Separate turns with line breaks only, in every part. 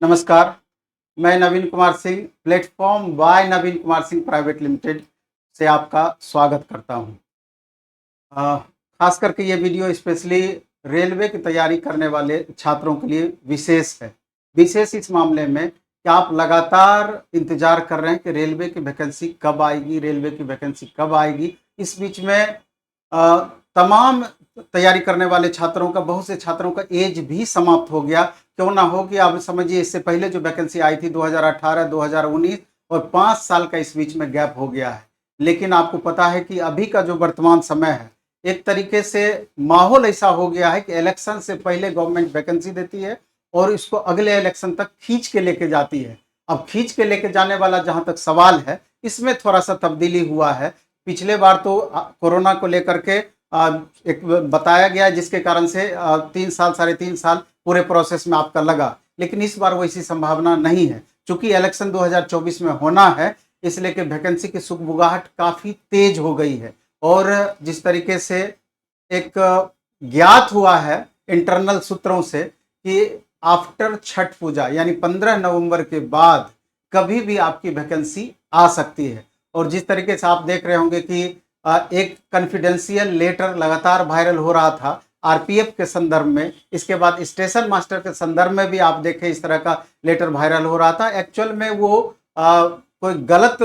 नमस्कार, मैं Naveen Kumar Singh platform by Naveen Kumar Singh private limited से आपका स्वागत करता हूं। खास करके ये वीडियो स्पेशली रेलवे की तैयारी करने वाले छात्रों के लिए विशेष है। विशेष इस मामले में कि आप लगातार इंतजार कर रहे हैं कि रेलवे की वैकेंसी कब आएगी, रेलवे की वैकेंसी कब आएगी। इस बीच में तमाम तैयारी करने वाले छात्रों का, बहुत से छात्रों का एज भी समाप्त हो गया। क्यों ना हो कि आप समझिए, इससे पहले जो वैकेंसी आई थी 2018, 2019 और 5 साल का इस बीच में गैप हो गया है। लेकिन आपको पता है कि अभी का जो वर्तमान समय है, एक तरीके से माहौल ऐसा हो गया है कि इलेक्शन से पहले गवर्नमेंट वैकेंसी देती है और इसको अगले इलेक्शन तक खींच के लेके जाती है। अब खींच के लेके जाने वाला जहां तक सवाल है, इसमें थोड़ा सा तब्दीली हुआ है। पिछले बार तो कोरोना को लेकर के एक बताया गया, जिसके कारण से 3 साल, साढ़े 3 साल पूरे प्रोसेस में आपका लगा। लेकिन इस बार वैसी संभावना नहीं है, चूंकि इलेक्शन 2024 में होना है, इसलिए कि वैकेंसी की सुगबुगाहट काफी तेज हो गई है। और जिस तरीके से एक ज्ञात हुआ है इंटरनल सूत्रों से कि आफ्टर छठ पूजा यानी 15 नवंबर के बाद कभी भी आपकी वैकेंसी आ सकती है। और जिस तरीके से आप देख रहे होंगे कि एक कॉन्फिडेंशियल लेटर लगातार वायरल हो रहा था आरपीएफ के संदर्भ में, इसके बाद स्टेशन मास्टर के संदर्भ में भी आप देखें इस तरह का लेटर वायरल हो रहा था। एक्चुअल में वो कोई गलत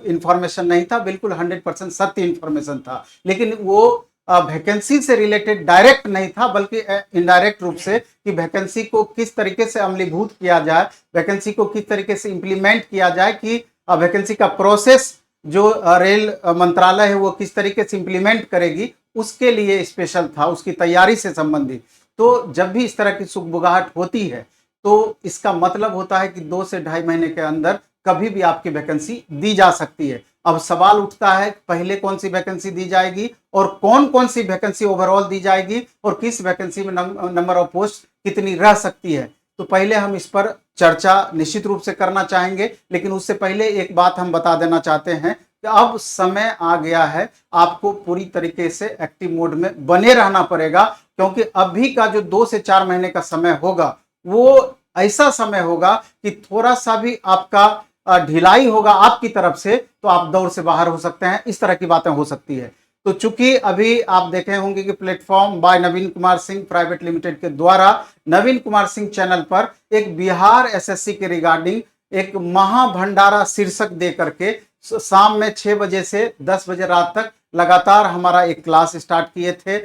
इंफॉर्मेशन नहीं था, बिल्कुल 100% सत्य इंफॉर्मेशन था। लेकिन वो वैकेंसी से रिलेटेड डायरेक्ट नहीं था, बल्कि इनडायरेक्ट रूप से कि वैकेंसी को किस तरीके से अमलीभूत किया जाए, वैकेंसी को किस तरीके से इंप्लीमेंट किया जाए, कि वैकेंसी का प्रोसेस जो रेल मंत्रालय है वो किस तरीके से इंप्लीमेंट करेगी, उसके लिए स्पेशल था, उसकी तैयारी से संबंधित। तो जब भी इस तरह की सुगबुगाहट होती है तो इसका मतलब होता है कि 2 से ढाई महीने के अंदर कभी भी आपकी वैकेंसी दी जा सकती है। अब सवाल उठता है पहले कौन सी वैकेंसी दी जाएगी और कौन कौन सी वैकेंसी ओवरऑल दी जाएगी और किस वैकेंसी में नंबर ऑफ पोस्ट कितनी रह सकती है। तो पहले हम इस पर चर्चा निश्चित रूप से करना चाहेंगे, लेकिन उससे पहले एक बात हम बता देना चाहते हैं कि अब समय आ गया है, आपको पूरी तरीके से एक्टिव मोड में बने रहना पड़ेगा। क्योंकि अभी का जो 2 से 4 महीने का समय होगा वो ऐसा समय होगा कि थोड़ा सा भी आपका ढिलाई होगा आपकी तरफ से तो आप दौर से बाहर हो सकते हैं, इस तरह की बातें हो सकती है। तो चूंकि अभी आप देखे होंगे कि platform by Naveen Kumar Singh private limited के द्वारा नवीन कुमार सिंह चैनल पर एक बिहार एसएससी के रिगार्डिंग एक महाभंडारा शीर्षक दे करके शाम में 6 बजे से 10 बजे रात तक लगातार हमारा एक क्लास स्टार्ट किए थे।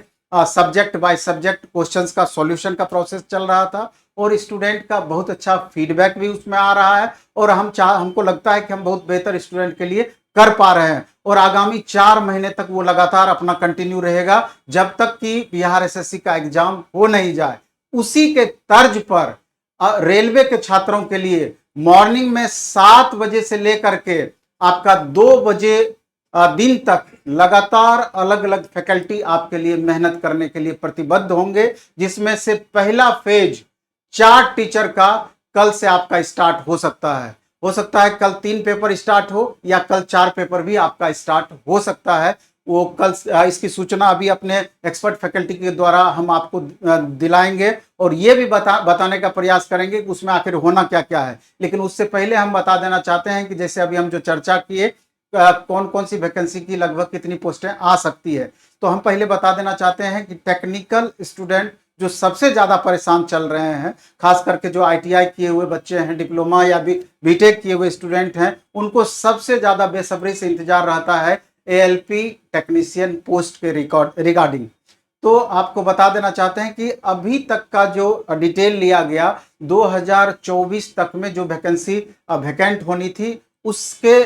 सब्जेक्ट बाय सब्जेक्ट क्वेश्चंस का सॉल्यूशन का प्रोसेस चल रहा था और स्टूडेंट का बहुत अच्छा फीडबैक भी उसमें आ रहा है और हमको लगता है कि हम बहुत बेहतर स्टूडेंट के लिए कर पा रहे हैं। और आगामी 4 महीने तक वो लगातार अपना कंटिन्यू रहेगा जब तक कि बिहार एसएससी का एग्जाम हो नहीं जाए। उसी के तर्ज पर रेलवे के छात्रों के लिए मॉर्निंग में 7 बजे से लेकर के आपका 2 बजे दिन तक लगातार अलग अलग फैकल्टी आपके लिए मेहनत करने के लिए प्रतिबद्ध होंगे, जिसमें से पहला फेज 4 टीचर का कल से आपका स्टार्ट हो सकता है। हो सकता है कल 3 पेपर स्टार्ट हो या कल 4 पेपर भी आपका स्टार्ट हो सकता है। वो कल इसकी सूचना अभी अपने एक्सपर्ट फैकल्टी के द्वारा हम आपको दिलाएंगे और ये भी बताने का प्रयास करेंगे कि उसमें आखिर होना क्या क्या है। लेकिन उससे पहले हम बता देना चाहते हैं कि जैसे अभी हम जो चर्चा किए कौन कौन सी वैकेंसी की लगभग कितनी पोस्टें आ सकती है, तो हम पहले बता देना चाहते हैं कि टेक्निकल स्टूडेंट जो सबसे ज्यादा परेशान चल रहे हैं, खास करके जो आईटीआई किए हुए बच्चे हैं, डिप्लोमा या बीटेक किए हुए स्टूडेंट हैं, उनको सबसे ज्यादा बेसब्री से इंतजार रहता है एएलपी टेक्नीशियन पोस्ट के रिगार्डिंग। तो आपको बता देना चाहते हैं कि अभी तक का जो डिटेल लिया गया 2024 तक में जो वैकेंसी वैकेंट होनी थी उसके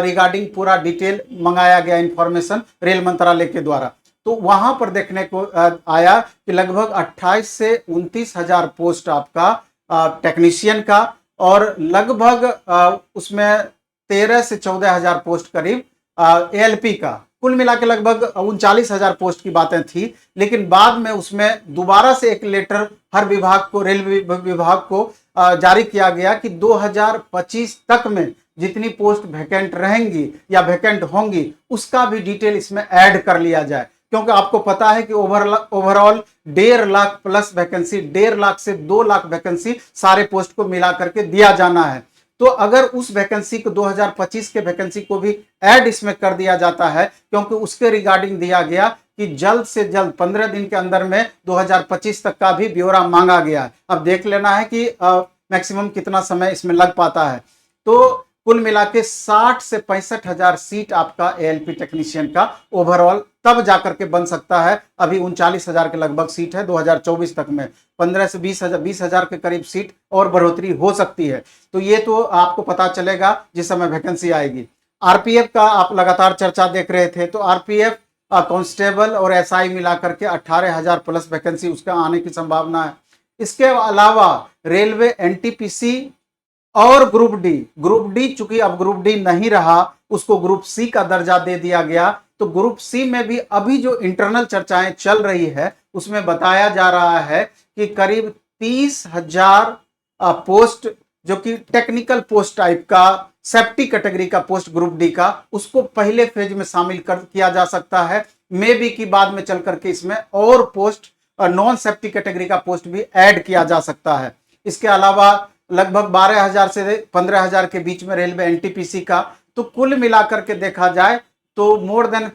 रिगार्डिंग पूरा डिटेल मंगाया गया इंफॉर्मेशन रेल मंत्रालय के द्वारा। तो वहां पर देखने को आया कि लगभग 28 से 29 हजार पोस्ट आपका टेक्नीशियन का और लगभग उसमें 13 से 14 हजार पोस्ट करीब एएलपी का, कुल मिला के लगभग 39 हजार पोस्ट की बातें थी। लेकिन बाद में उसमें दोबारा से एक लेटर हर विभाग को, रेलवे विभाग को जारी किया गया कि 2025 तक में जितनी पोस्ट वैकेंट रहेंगी या वैकेंट होंगी उसका भी डिटेल इसमें ऐड कर लिया जाए। क्योंकि आपको पता है कि overall 1.5 lakh plus vacancy, 1.5 lakh से 2 लाख वैकेंसी सारे पोस्ट को मिला करके दिया जाना है। तो अगर उस वैकेंसी को 2025 के वैकेंसी को भी ऐड इसमें कर दिया जाता है, क्योंकि उसके रिगार्डिंग दिया गया कि जल्द से जल्द 15 दिन के अंदर में 2025 तक का भी ब्यौरा मांगा गया है। अब देख लेना है कि मैक्सिमम कितना समय इसमें लग पाता है। तो कुल मिला के 60 से 65 हजार सीट आपका एएलपी टेक्नीशियन का ओवरऑल तब जाकर के बन सकता है। अभी 39 हजार के लगभग सीट है 2024 तक में, 15 से 20 हजार के करीब सीट और बढ़ोतरी हो सकती है। तो ये तो आपको पता चलेगा जिस समय वैकेंसी आएगी। आरपीएफ का आप लगातार चर्चा देख रहे थे, तो आरपीएफ कांस्टेबल और एसआई मिलाकर के 18,000 प्लस वैकेंसी उसका आने की संभावना है। इसके अलावा रेलवे एनटीपीसी और ग्रुप डी चूंकि अब ग्रुप डी नहीं रहा, उसको ग्रुप सी का दर्जा दे दिया गया। तो ग्रुप सी में भी अभी जो इंटरनल चर्चाएं चल रही है उसमें बताया जा रहा है कि करीब 30,000 पोस्ट, जो कि टेक्निकल पोस्ट टाइप का, सेफ्टी कैटेगरी का पोस्ट ग्रुप डी का, उसको पहले फेज में शामिल किया जा सकता है। मे बी की बाद में चल करके इसमें और पोस्ट नॉन सेफ्टी कैटेगरी का पोस्ट भी ऐड किया जा सकता है। इसके अलावा लगभग 12,000 से 15,000 के बीच में रेलवे एनटीपीसी का। तो कुल मिलाकर के देखा जाए तो मोर देन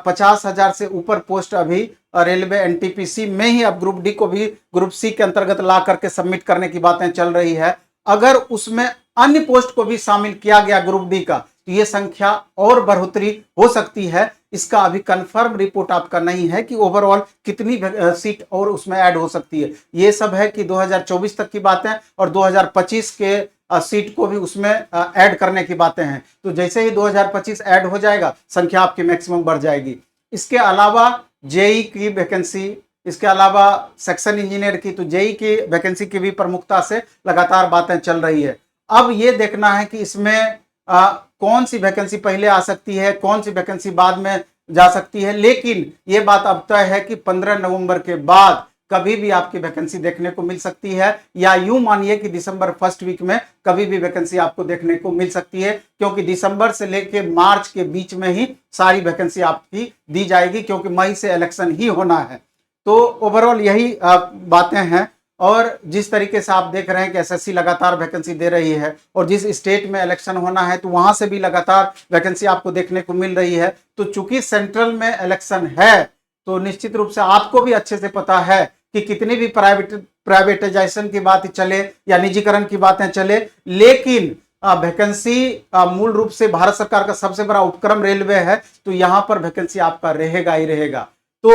50,000 से ऊपर पोस्ट अभी रेलवे एनटीपीसी में ही अब ग्रुप डी को भी ग्रुप सी के अंतर्गत ला करके सबमिट करने की बातें चल रही है। अगर उसमें अन्य पोस्ट को भी शामिल किया गया ग्रुप डी का, तो ये संख्या और बढ़ोतरी हो सकती है। इसका अभी कंफर्म रिपोर्ट आपका नहीं है कि ओवरऑल कितनी सीट और उसमें ऐड हो सकती है। ये सब है कि 2024 तक की बातें और 2025 के सीट को भी उसमें ऐड करने की बातें हैं। तो जैसे ही 2025 ऐड हो जाएगा, संख्या आपकी मैक्सिमम बढ़ जाएगी। इसके अलावा जेई की वैकेंसी, इसके अलावा सेक्शन इंजीनियर की, तो जेई की वैकेंसी की भी प्रमुखता से लगातार बातें चल रही है। अब ये देखना है कि इसमें कौन सी वैकेंसी पहले आ सकती है, कौन सी वैकेंसी बाद में जा सकती है। लेकिन ये बात अब तय है कि 15 नवंबर के बाद कभी भी आपकी वैकेंसी देखने को मिल सकती है, या यूं मानिए कि दिसंबर फर्स्ट वीक में कभी भी वैकेंसी आपको देखने को मिल सकती है, क्योंकि दिसंबर से लेकर मार्च के बीच में ही सारी वैकेंसी आपकी दी जाएगी, क्योंकि मई से इलेक्शन ही होना है। तो ओवरऑल यही बातें हैं। और जिस तरीके से आप देख रहे हैं कि एसएससी लगातार वैकेंसी दे रही है, और जिस स्टेट में इलेक्शन होना है तो वहां से भी लगातार वैकेंसी आपको देखने को मिल रही है। तो चूंकि सेंट्रल में इलेक्शन है, तो निश्चित रूप से आपको भी अच्छे से पता है कि कितनी भी प्राइवेटाइजेशन की बात चले या निजीकरण की बातें चले, लेकिन वैकेंसी मूल रूप से भारत सरकार का सबसे बड़ा उपक्रम रेलवे है, तो यहां पर वैकेंसी आपका रहेगा ही रहेगा। तो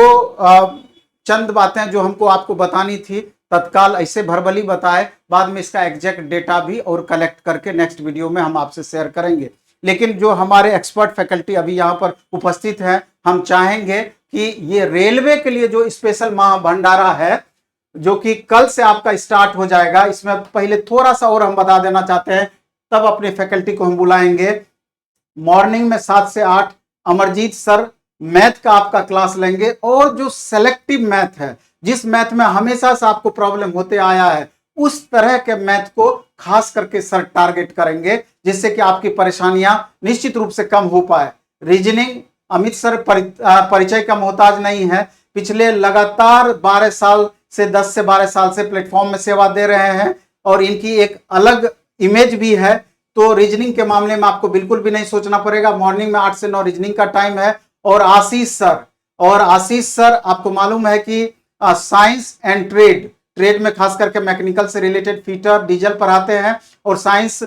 चंद बातें जो हमको आपको बतानी थी तत्काल ऐसे भरबली बताए, बाद में इसका एग्जैक्ट डेटा भी और कलेक्ट करके नेक्स्ट वीडियो में हम आपसे शेयर करेंगे। लेकिन जो हमारे एक्सपर्ट फैकल्टी अभी यहाँ पर उपस्थित हैं, हम चाहेंगे कि ये रेलवे के लिए जो स्पेशल महाभंडारा है, जो कि कल से आपका स्टार्ट हो जाएगा, इसमें पहले थोड़ा सा और हम बता देना चाहते हैं, तब अपने फैकल्टी को हम बुलाएंगे। मॉर्निंग में 7 से 8 अमरजीत सर मैथ का आपका क्लास लेंगे, और जो सेलेक्टिव मैथ है, जिस मैथ में हमेशा से आपको प्रॉब्लम होते आया है, उस तरह के मैथ को खास करके सर टारगेट करेंगे, जिससे कि आपकी परेशानियां निश्चित रूप से कम हो पाए। रीजनिंग अमित सर परिचय का मोहताज नहीं है, पिछले लगातार 12 साल से 10 से 12 साल से प्लेटफॉर्म में सेवा दे रहे हैं, और इनकी एक अलग इमेज भी है। तो रीजनिंग के मामले में आपको बिल्कुल भी नहीं सोचना पड़ेगा। मॉर्निंग में 8 से 9 रीजनिंग का टाइम है। और आशीष सर आपको मालूम है कि साइंस एंड ट्रेड में खास करके मैकेनिकल से रिलेटेड फीटर डीजल पढ़ाते हैं, और साइंस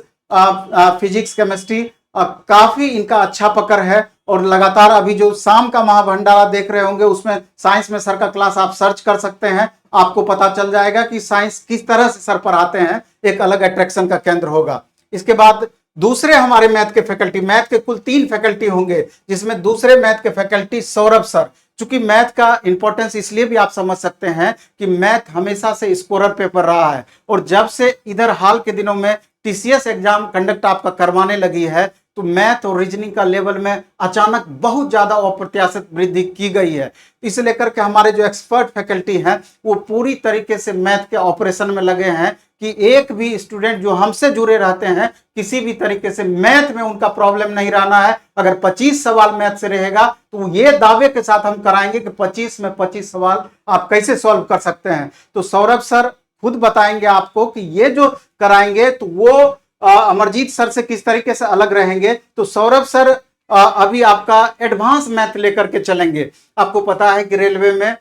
फिजिक्स केमिस्ट्री काफी इनका अच्छा पकड़ है। और लगातार अभी जो शाम का महाभंडारा देख रहे होंगे, उसमें साइंस में सर का क्लास आप सर्च कर सकते हैं, आपको पता चल जाएगा कि साइंस किस तरह से सर पढ़ाते हैं, एक अलग अट्रैक्शन का केंद्र होगा। इसके बाद दूसरे हमारे मैथ के फैकल्टी, मैथ के कुल 3 फैकल्टी होंगे, जिसमें दूसरे मैथ के फैकल्टी सौरभ सर। चूंकि मैथ का इंपॉर्टेंस इसलिए भी आप समझ सकते हैं कि मैथ हमेशा से स्कोरर पेपर रहा है, और जब से इधर हाल के दिनों में टीसीएस एग्जाम कंडक्ट आपका करवाने लगी है, तो मैथ और रीजनिंग का लेवल में अचानक बहुत ज़्यादा अप्रत्याशित वृद्धि की गई है। इसे लेकर के हमारे जो एक्सपर्ट फैकल्टी हैं वो पूरी तरीके से मैथ के ऑपरेशन में लगे हैं कि एक भी स्टूडेंट जो हमसे जुड़े रहते हैं किसी भी तरीके से मैथ में उनका प्रॉब्लम नहीं रहना है। अगर 25 सवाल मैथ से रहेगा तो ये दावे के साथ हम कराएंगे कि 25 में 25 सवाल आप कैसे सॉल्व कर सकते हैं। तो सौरभ सर खुद बताएंगे आपको कि ये जो कराएंगे तो वो अमरजीत सर से किस तरीके से अलग रहेंगे। तो सौरभ सर अभी आपका एडवांस मैथ लेकर के चलेंगे। आपको पता है कि रेलवे में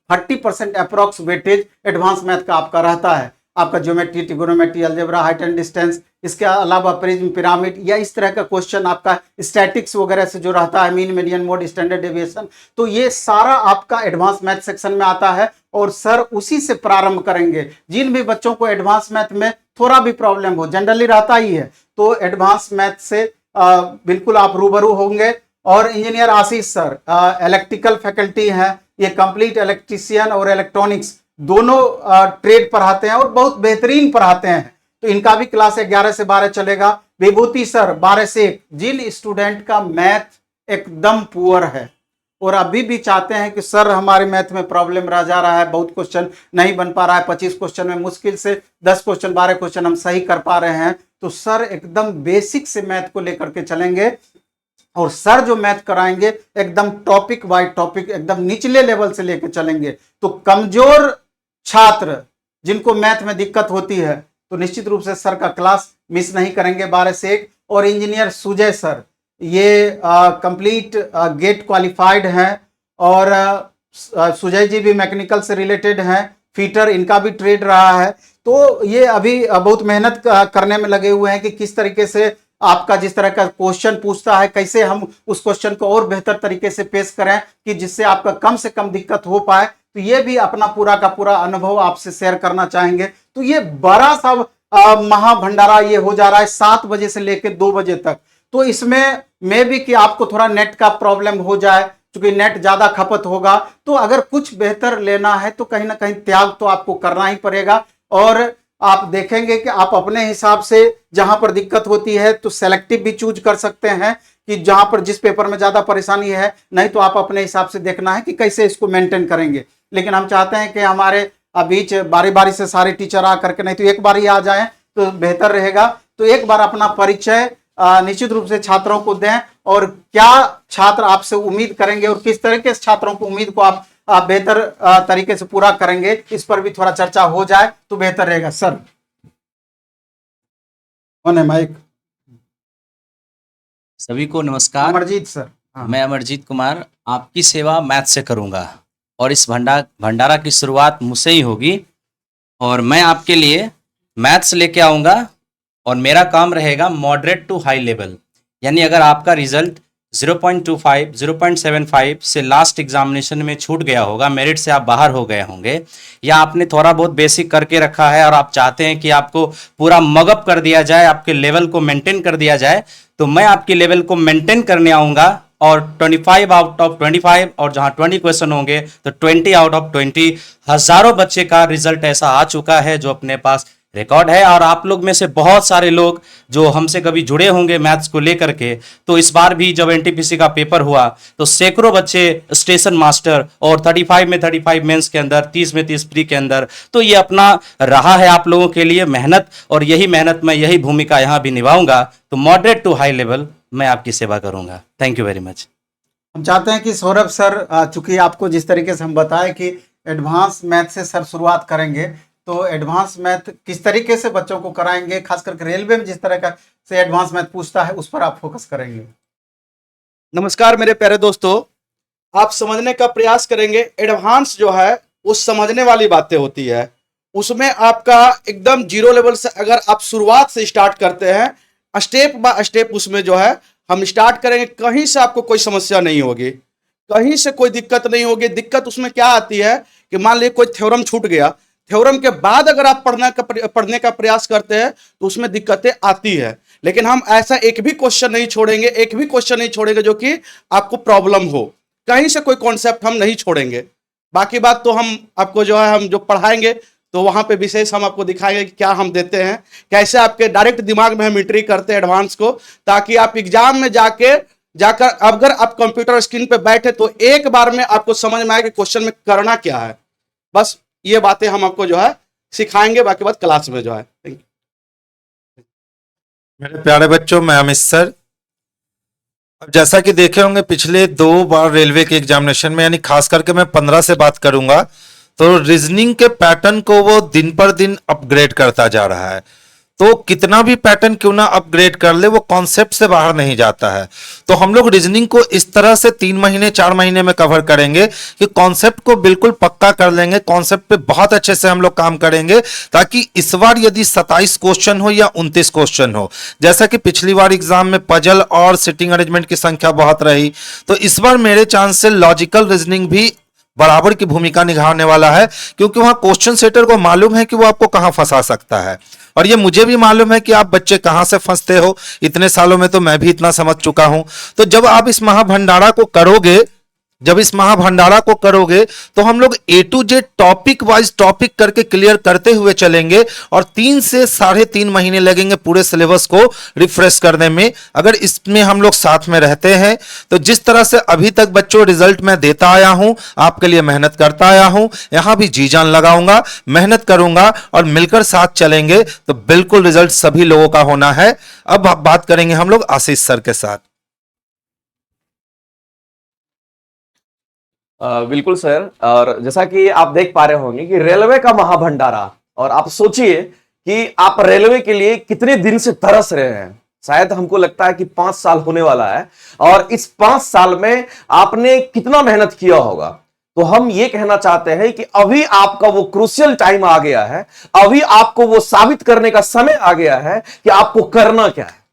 30% अप्रोक्स वेटेज एडवांस मैथ का आपका रहता है। आपका geometry, trigonometry, algebra, height and distance, इसके अलावा प्रिज्म, पिरामिड या इस तरह का क्वेश्चन आपका स्टैटिक्स वगैरह से जो रहता है, mean, median, mode, standard deviation, तो ये सारा आपका एडवांस मैथ सेक्शन में आता है और सर उसी से प्रारंभ करेंगे। जिन भी बच्चों को एडवांस मैथ में थोड़ा भी प्रॉब्लम हो, जनरली रहता ही है, तो एडवांस मैथ से बिल्कुल आप रूबरू होंगे। और इंजीनियर आशीष सर इलेक्ट्रिकल फैकल्टी हैं, ये कंप्लीट इलेक्ट्रीशियन और इलेक्ट्रॉनिक्स दोनों ट्रेड पढ़ाते हैं और बहुत बेहतरीन पढ़ाते हैं। तो इनका भी क्लास 11 से 12 चलेगा। विभूति सर 12 से 1। जिन स्टूडेंट का मैथ एकदम पुअर है और अभी भी चाहते हैं कि सर हमारे मैथ में प्रॉब्लम रह जा रहा है, बहुत क्वेश्चन नहीं बन पा रहा है, 25 क्वेश्चन में मुश्किल से 10 क्वेश्चन 12 क्वेश्चन हम सही कर पा रहे हैं, तो सर एकदम बेसिक से मैथ को लेकर के चलेंगे और सर जो मैथ कराएंगे एकदम टॉपिक बाय टॉपिक, एकदम निचले लेवल से लेकर चलेंगे। तो कमजोर छात्र जिनको मैथ में दिक्कत होती है तो निश्चित रूप से सर का क्लास मिस नहीं करेंगे 12 से 1। और इंजीनियर सुजय सर ये कंप्लीट गेट क्वालिफाइड हैं और सुजय जी भी मैकेनिकल से रिलेटेड हैं, फीटर इनका भी ट्रेड रहा है। तो ये अभी बहुत मेहनत करने में लगे हुए हैं कि किस तरीके से आपका जिस तरह का क्वेश्चन पूछता है कैसे हम उस क्वेश्चन को और बेहतर तरीके से पेश करें कि जिससे आपका कम से कम दिक्कत हो पाए। तो ये भी अपना पूरा का पूरा अनुभव आपसे शेयर करना चाहेंगे। तो ये बड़ा सा महाभंडारा ये हो जा रहा है 7 बजे से लेकर 2 बजे तक। तो इसमें मैं भी कि आपको थोड़ा नेट का प्रॉब्लम हो जाए, क्योंकि नेट ज्यादा खपत होगा, तो अगर कुछ बेहतर लेना है तो कहीं ना कहीं त्याग तो आपको करना ही पड़ेगा। और आप देखेंगे कि आप अपने हिसाब से जहां पर दिक्कत होती है तो सेलेक्टिव भी चूज कर सकते हैं कि जहां पर जिस पेपर में ज्यादा परेशानी है, नहीं तो आप अपने हिसाब से देखना है कि कैसे इसको मेंटेन करेंगे। लेकिन हम चाहते हैं कि हमारे बीच बारी बारी से सारे टीचर आ करके, नहीं तो एक बार ही आ जाएं तो बेहतर रहेगा। तो एक बार अपना परिचय निश्चित रूप से छात्रों को दें और क्या छात्र आपसे उम्मीद करेंगे और किस तरह के छात्रों को उम्मीद को आप बेहतर तरीके से पूरा करेंगे, इस पर भी थोड़ा चर्चा हो जाए तो बेहतर रहेगा। सर ऑन है माइक।
सभी को नमस्कार।
अमरजीत सर। हाँ।
मैं अमरजीत कुमार आपकी सेवा मैथ से करूंगा और इस भंडारा की शुरुआत मुझसे ही होगी और मैं आपके लिए मैथ्स लेके आऊंगा और मेरा काम रहेगा मॉडरेट टू हाई लेवल। यानी अगर आपका रिजल्ट 0.25, 0.75 से लास्ट एग्जामिनेशन में छूट गया होगा, मेरिट से आप बाहर हो गए होंगे, या आपने थोड़ा बहुत बेसिक करके रखा है और आप चाहते हैं कि आपको पूरा मगअप कर दिया जाए, आपके लेवल को मेंटेन कर दिया जाए, तो मैं आपके लेवल को मेंटेन करने आऊँगा और 25 आउट ऑफ 25 और जहां 20 क्वेश्चन होंगे तो 20 आउट ऑफ 20 हजारों बच्चे का रिजल्ट ऐसा आ चुका है जो अपने पास रिकॉर्ड है। और आप लोग में से बहुत सारे लोग जो हमसे कभी जुड़े होंगे मैथ्स को लेकर के, तो इस बार भी जब एनटीपीसी का पेपर हुआ तो सैकड़ों बच्चे स्टेशन मास्टर और 35 में 35 मेंस के अंदर, 30 में 30 प्री के अंदर, तो ये अपना रहा है आप लोगों के लिए मेहनत, और यही मेहनत मैं यही भूमिका यहाँ भी निभाऊंगा। तो मॉडरेट टू हाई लेवल मैं आपकी सेवा करूंगा। Thank you very much.
हम चाहते हैं कि सौरभ सर, चूंकि आपको जिस तरीके से हम बताएं कि एडवांस मैथ से सर शुरुआत करेंगे, तो एडवांस मैथ किस तरीके से बच्चों को कराएंगे, खास करके रेलवे में जिस तरह का से एडवांस मैथ पूछता है उस पर आप फोकस करेंगे।
नमस्कार मेरे प्यारे दोस्तों, आप समझने का प्रयास करेंगे। एडवांस जो है वो समझने वाली बातें होती है, उसमें आपका एकदम जीरो लेवल से अगर आप शुरुआत से स्टार्ट करते हैं, स्टेप बाय स्टेप उसमें जो है हम स्टार्ट करेंगे, कहीं से आपको कोई समस्या नहीं होगी, कहीं से कोई दिक्कत नहीं होगी। दिक्कत उसमें क्या आती है कि मान लीजिए कोई थ्योरम छूट गया, थ्योरम के बाद अगर आप पढ़ने का प्रयास करते हैं तो उसमें दिक्कतें आती है। लेकिन हम ऐसा एक भी क्वेश्चन नहीं छोड़ेंगे, एक भी क्वेश्चन नहीं छोड़ेंगे जो कि आपको प्रॉब्लम हो, कहीं से कोई कॉन्सेप्ट हम नहीं छोड़ेंगे। बाकी बात तो हम आपको जो है हम जो पढ़ाएंगे तो वहाँ पे विशेष हम आपको दिखाएंगे कि क्या हम देते हैं, कैसे आपके डायरेक्ट दिमाग में हम एंट्री करते हैं एडवांस को, ताकि आप एग्जाम में जाकर अगर आप कंप्यूटर स्क्रीन पे बैठे तो एक बार में आपको समझ में आए कि क्वेश्चन में करना क्या है। बस ये बातें हम आपको जो है सिखाएंगे, बाकी बात क्लास में जो है। Thank you.
मेरे प्यारे बच्चों, मैं अमित सर। अब जैसा कि देखे होंगे पिछले 2 बार रेलवे के एग्जामिनेशन में, यानी खास करके मैं 15 से बात करूंगा, तो रीजनिंग के पैटर्न को वो दिन पर दिन अपग्रेड करता जा रहा है। तो कितना भी पैटर्न क्यों ना अपग्रेड कर ले, वो कॉन्सेप्ट से बाहर नहीं जाता है। तो हम लोग रीजनिंग को इस तरह से 3 महीने 4 महीने में कवर करेंगे कि कॉन्सेप्ट को बिल्कुल पक्का कर लेंगे, कॉन्सेप्ट पे बहुत अच्छे से हम लोग काम करेंगे, ताकि इस बार यदि 27 क्वेश्चन हो या 29 क्वेश्चन हो, जैसा कि पिछली बार एग्जाम में पजल और सिटिंग अरेंजमेंट की संख्या बहुत रही, तो इस बार मेरे चांस से लॉजिकल रीजनिंग भी बराबर की भूमिका निभाने वाला है, क्योंकि वहां क्वेश्चन सेटर को मालूम है कि वो आपको कहां फंसा सकता है। और ये मुझे भी मालूम है कि आप बच्चे कहां से फंसते हो। इतने सालों में तो मैं भी इतना समझ चुका हूं। तो जब आप इस महाभंडारा को करोगे, तो हम लोग A to Z topic wise topic करके क्लियर करते हुए चलेंगे, और 3 से 3.5 महीने लगेंगे पूरे सिलेबस को रिफ्रेश करने में। अगर इसमें हम लोग साथ में रहते हैं, तो जिस तरह से अभी तक बच्चों रिजल्ट मैं देता आया हूं, आपके लिए मेहनत करता आया हूं, यहां भी जी जान लगाऊंगा, मेहनत करूंगा, और मिलकर साथ चलेंगे तो बिल्कुल रिजल्ट सभी लोगों का होना है। अब बात करेंगे हम लोग आशीष सर के साथ।
बिल्कुल सर। और जैसा कि आप देख पा रहे होंगे कि रेलवे का महाभंडारा, और आप सोचिए कि आप रेलवे के लिए कितने दिन से तरस रहे हैं। शायद हमको लगता है कि 5 साल होने वाला है, और इस 5 साल में आपने कितना मेहनत किया होगा। तो हम ये कहना चाहते हैं कि अभी आपका वो क्रूशियल टाइम आ गया है, अभी आपको वो साबित करने का समय आ गया है कि आपको करना क्या है।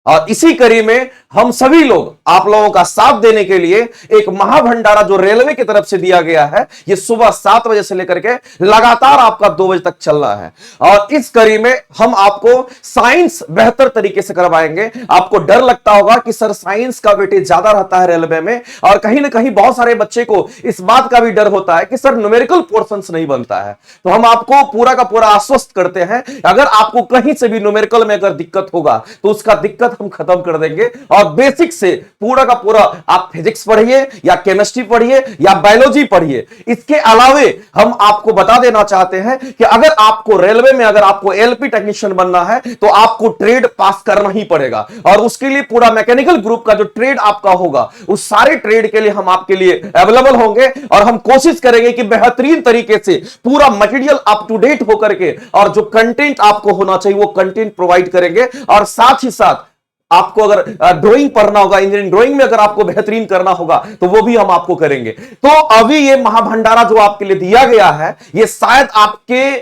और इसी कड़ी में हम सभी लोग आप लोगों का साथ देने के लिए एक महाभंडारा जो रेलवे की तरफ से दिया गया है, ये सुबह 7 बजे से लेकर के लगातार आपका 2 बजे तक चल रहा है। और इस कड़ी में हम आपको साइंस बेहतर तरीके से करवाएंगे। आपको डर लगता होगा कि सर साइंस का वेटेज ज्यादा रहता है रेलवे में, और कहीं ना कहीं बहुत सारे बच्चे को इस बात का भी डर होता है कि सर न्यूमेरिकल पोर्शंस नहीं बनता है। तो हम आपको पूरा का पूरा आश्वस्त करते हैं, अगर आपको कहीं से भी न्यूमेरिकल में अगर दिक्कत होगा तो उसका दिक्कत हम खत्म कर देंगे। और बेसिक से पूरा का पूरा आप फिजिक्स पढ़िए या केमिस्ट्री पढ़िए या बायोलॉजी पढ़िए। इसके अलावे हम आपको बता देना चाहते हैं कि अगर आपको रेलवे में अगर आपको एलपी टेक्नीशियन बनना है तो आपको ट्रेड पास करना ही पड़ेगा, और उसके लिए पूरा मैकेनिकल ग्रुप का जो ट्रेड आपका होगा, उस सारे ट्रेड के लिए हम आपके लिए अवेलेबल होंगे। और हम कोशिश करेंगे कि बेहतरीन तरीके से पूरा मटेरियल अप टू डेट होकर के, और जो कंटेंट आपको होना चाहिए वो कंटेंट प्रोवाइड करेंगे। और साथ ही साथ आपको अगर ड्राइंग पढ़ना होगा, इंजीनियरिंग ड्राइंग में अगर आपको बेहतरीन करना होगा तो वो भी हम आपको करेंगे। तो अभी ये महाभंडारा जो आपके लिए दिया गया है, ये शायद आपके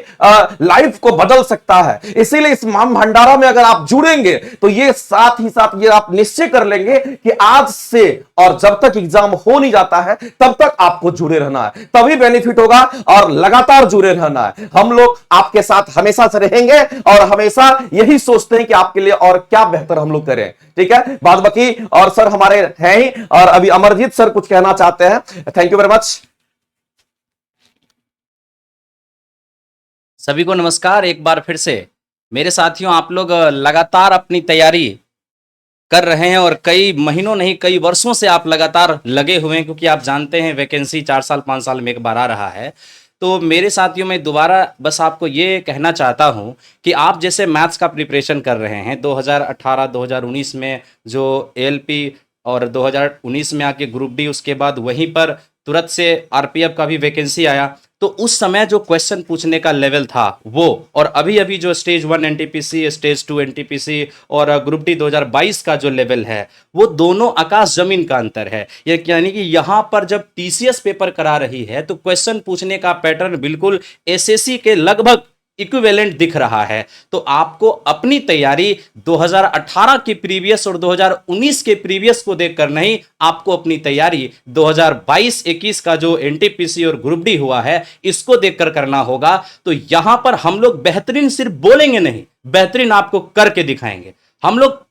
लाइफ को बदल सकता है। इसीलिए इस महाभंडारा में अगर आप जुड़ेंगे तो ये साथ ही साथ ये आप निश्चय कर लेंगे कि आज से और जब तक एग्जाम हो नहीं जाता है तब तक आपको जुड़े रहना है, तभी बेनिफिट होगा, और लगातार जुड़े रहना है। हम लोग आपके साथ हमेशा से रहेंगे और हमेशा यही सोचते हैं कि आपके लिए और क्या बेहतर हम लोग करें। ठीक है, बाद बाकी और सर हमारे हैं ही, और अभी अमरजीत सर कुछ कहना चाहते हैं। Thank you very much.
सभी को नमस्कार एक बार फिर से। मेरे साथियों, आप लोग लगातार अपनी तैयारी कर रहे हैं, और कई महीनों नहीं कई वर्षों से आप लगातार लगे हुए हैं, क्योंकि आप जानते हैं वैकेंसी 4 साल 5 साल में एक बार आ रहा है। तो मेरे साथियों, मैं दोबारा बस आपको ये कहना चाहता हूँ कि आप जैसे मैथ्स का प्रिपरेशन कर रहे हैं 2018-2019 में जो एएलपी, और 2019 में आके ग्रुप डी, उसके बाद वहीं पर तुरंत से आरपीएफ का भी वैकेंसी आया, तो उस समय जो क्वेश्चन पूछने का लेवल था वो, और अभी अभी जो स्टेज 1 एनटीपीसी, स्टेज 2 एनटीपीसी और ग्रुप डी 2022 का जो लेवल है, वो दोनों आकाश जमीन का अंतर है। ये यानी कि यहाँ पर जब टीसीएस पेपर करा रही है तो क्वेश्चन पूछने का पैटर्न बिल्कुल एसएससी के लगभग इक्विवेलेंट दिख रहा है। तो आपको अपनी तैयारी 2018 के प्रीवियस और 2019 के प्रीवियस को देखकर नहीं, आपको अपनी तैयारी 2022-21 का जो एनटीपीसी और ग्रुप डी हुआ है इसको देखकर करना होगा। तो यहां पर हम लोग बेहतरीन सिर्फ बोलेंगे नहीं, बेहतरीन आपको करके दिखाएंगे। हम लोग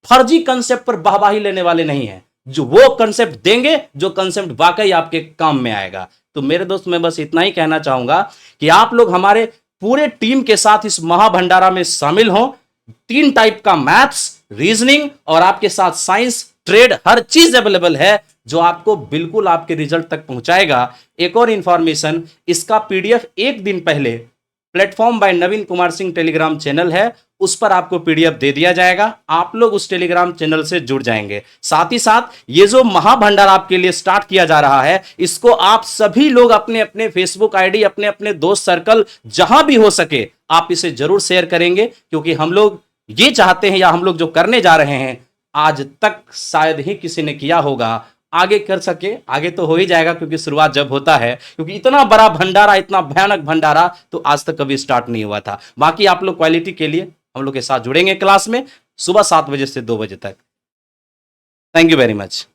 फर्जी कंसेप्ट पर वाहवाही लेने वाले नहीं हैं, जो वो कंसेप्ट देंगे जो कंसेप्ट वाकई आपके काम में आएगा। तो मेरे दोस्त, मैं बस इतना ही कहना चाहूंगा कि आप लोग हमारे पूरे टीम के साथ इस महाभंडारा में शामिल हो। 3 टाइप का मैथ्स, रीजनिंग और आपके साथ साइंस, ट्रेड, हर चीज अवेलेबल है जो आपको बिल्कुल आपके रिजल्ट तक पहुंचाएगा। एक और इंफॉर्मेशन, इसका पीडीएफ एक दिन पहले platform by Naveen Kumar Singh Telegram channel है, उस पर आपको पीडीएफ दे दिया जाएगा। आप लोग उस टेलीग्राम चैनल से जुड़ जाएंगे। साथ ही साथ ये जो महाभंडारा आपके लिए स्टार्ट किया जा रहा है, इसको आप सभी लोग अपने अपने फेसबुक आईडी, अपने अपने दोस्त सर्कल, जहां भी हो सके आप इसे जरूर शेयर करेंगे, क्योंकि हम लोग ये चाहते हैं, या हम लोग जो करने जा रहे हैं, आज तक शायद ही किसी ने किया होगा, आगे कर सके। आगे तो हो ही जाएगा, क्योंकि शुरुआत जब होता है, क्योंकि इतना बड़ा भंडारा, इतना भयानक भंडारा तो आज तक कभी स्टार्ट नहीं हुआ था। बाकी आप लोग क्वालिटी के लिए हम लोग के साथ जुड़ेंगे क्लास में सुबह 7 बजे से 2 बजे तक। Thank you very much.